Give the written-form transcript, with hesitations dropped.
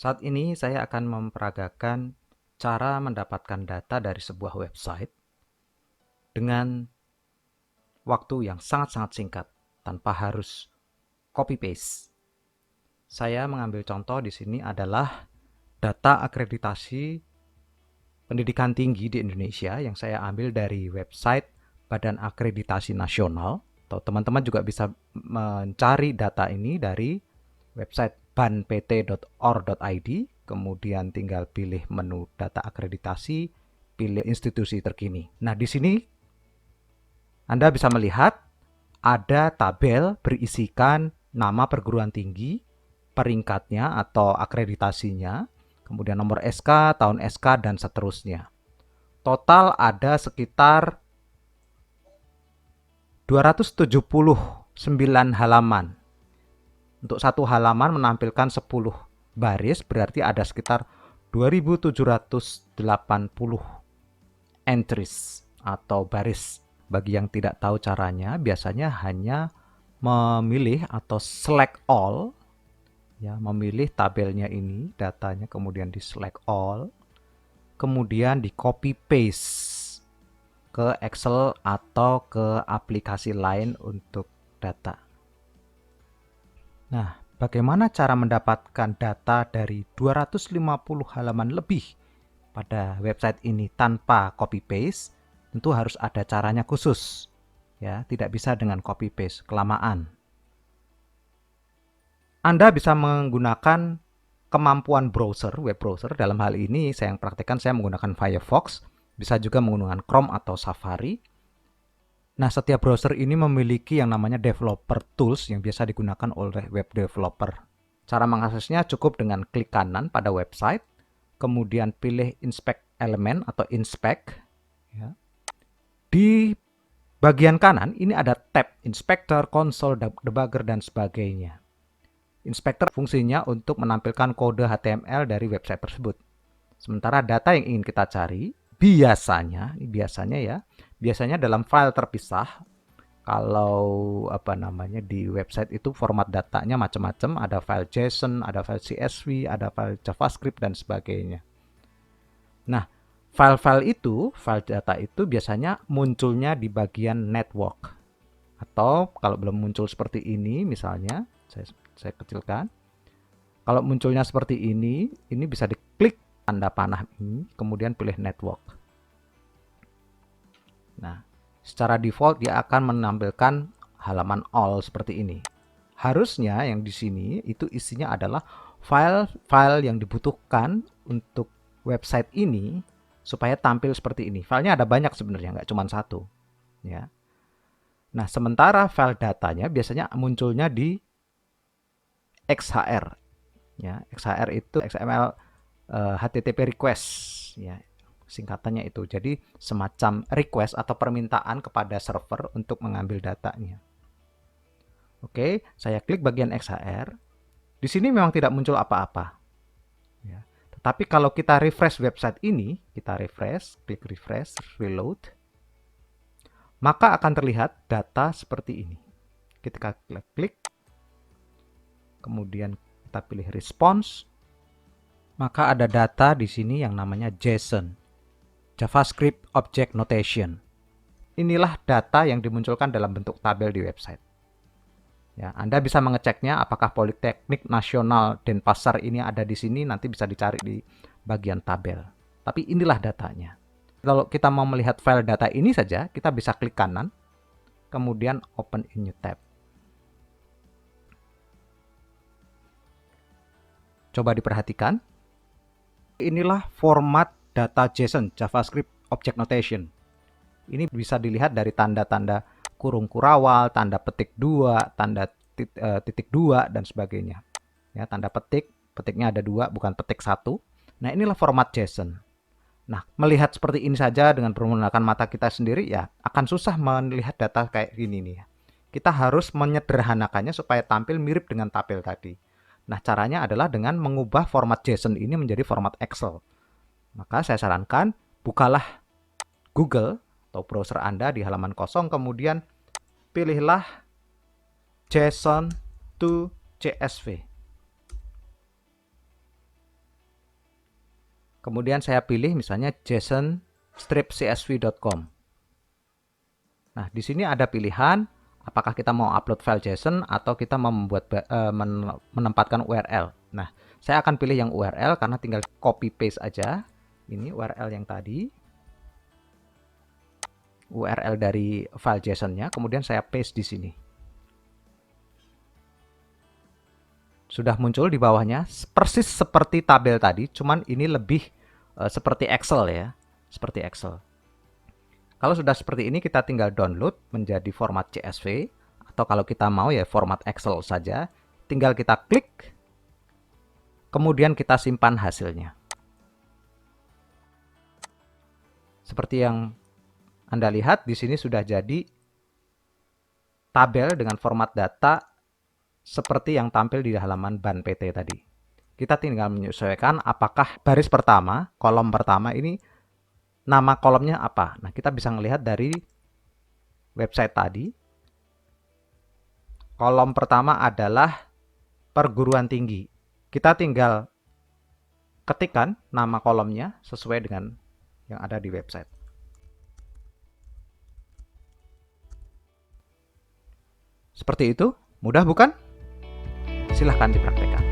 Saat ini saya akan memperagakan cara mendapatkan data dari sebuah website dengan waktu yang sangat-sangat singkat tanpa harus copy paste. Saya mengambil contoh di sini adalah data akreditasi pendidikan tinggi di Indonesia yang saya ambil dari website Badan Akreditasi Nasional, atau teman-teman juga bisa mencari data ini dari website banpt.or.id, kemudian tinggal pilih menu data akreditasi, pilih institusi terkini. Nah, di sini Anda bisa melihat ada tabel berisikan nama perguruan tinggi, peringkatnya atau akreditasinya, kemudian nomor SK, tahun SK, dan seterusnya. Total ada sekitar 279 halaman. Untuk satu halaman menampilkan 10 baris, berarti ada sekitar 2780 entries atau baris. Bagi yang tidak tahu caranya, biasanya hanya memilih atau select all, ya, memilih tabelnya ini, datanya kemudian di select all, kemudian di copy paste ke Excel atau ke aplikasi lain untuk data. Nah, bagaimana cara mendapatkan data dari 250 halaman lebih pada website ini tanpa copy paste? Tentu harus ada caranya khusus. Ya, tidak bisa dengan copy paste, kelamaan. Anda bisa menggunakan kemampuan browser, web browser. Dalam hal ini saya yang praktekkan, saya menggunakan Firefox. Bisa juga menggunakan Chrome atau Safari. Nah, setiap browser ini memiliki yang namanya developer tools yang biasa digunakan oleh web developer. Cara mengaksesnya cukup dengan klik kanan pada website, kemudian pilih inspect element atau inspect. Ya. Di bagian kanan ini ada tab inspector, console, debugger, dan sebagainya. Inspector fungsinya untuk menampilkan kode HTML dari website tersebut. Sementara data yang ingin kita cari biasanya dalam file terpisah. Kalau di website itu format datanya macam-macam, ada file JSON, ada file CSV, ada file JavaScript, dan sebagainya. Nah, file data itu biasanya munculnya di bagian network. Atau kalau belum muncul seperti ini, misalnya saya kecilkan. Kalau munculnya seperti ini bisa diklik tanda panah ini, kemudian pilih network. Nah, secara default dia akan menampilkan halaman all seperti ini. Harusnya yang di sini itu isinya adalah file-file yang dibutuhkan untuk website ini supaya tampil seperti ini. Filenya ada banyak sebenarnya, nggak cuma satu. Ya. Nah, sementara file datanya biasanya munculnya di XHR. Ya, XHR itu XML HTTP request. Ya, singkatannya itu. Jadi semacam request atau permintaan kepada server untuk mengambil datanya. Oke, saya klik bagian XHR. Di sini memang tidak muncul apa-apa. Ya. Tetapi kalau kita refresh website ini, kita refresh, klik refresh, reload, maka akan terlihat data seperti ini. Ketika klik, kemudian kita pilih response, maka ada data di sini yang namanya JSON, JavaScript Object Notation. Inilah data yang dimunculkan dalam bentuk tabel di website. Ya, Anda bisa mengeceknya apakah Politeknik Nasional Denpasar ini ada di sini, nanti bisa dicari di bagian tabel. Tapi inilah datanya. Kalau kita mau melihat file data ini saja, kita bisa klik kanan, kemudian open in new tab. Coba diperhatikan. Inilah format data JSON, JavaScript Object Notation. Ini bisa dilihat dari tanda-tanda kurung kurawal, tanda petik 2, tanda titik 2, dan sebagainya. Ya, tanda petiknya ada 2, bukan petik 1. Nah, inilah format JSON. Nah, melihat seperti ini saja dengan menggunakan mata kita sendiri, ya akan susah melihat data kayak gini nih. Kita harus menyederhanakannya supaya tampil mirip dengan tabel tadi. Nah, caranya adalah dengan mengubah format JSON ini menjadi format Excel. Maka saya sarankan, bukalah Google atau browser Anda di halaman kosong, kemudian pilihlah JSON to CSV. Kemudian saya pilih misalnya json-strip.csv.com. Nah, di sini ada pilihan apakah kita mau upload file JSON atau kita mau menempatkan URL. Nah, saya akan pilih yang URL karena tinggal copy paste aja. Ini URL yang tadi. URL dari file JSON-nya, kemudian saya paste di sini. Sudah muncul di bawahnya, persis seperti tabel tadi, cuman ini lebih seperti Excel ya, seperti Excel. Kalau sudah seperti ini, kita tinggal download menjadi format CSV, atau kalau kita mau ya format Excel saja, tinggal kita klik, kemudian kita simpan hasilnya. Seperti yang Anda lihat, di sini sudah jadi tabel dengan format data seperti yang tampil di halaman ban PT tadi. Kita tinggal menyesuaikan apakah baris pertama, kolom pertama ini nama kolomnya apa. Nah, kita bisa melihat dari website tadi. Kolom pertama adalah perguruan tinggi. Kita tinggal ketikkan nama kolomnya sesuai dengan yang ada di website. Seperti itu, mudah bukan? Silahkan dipraktekkan.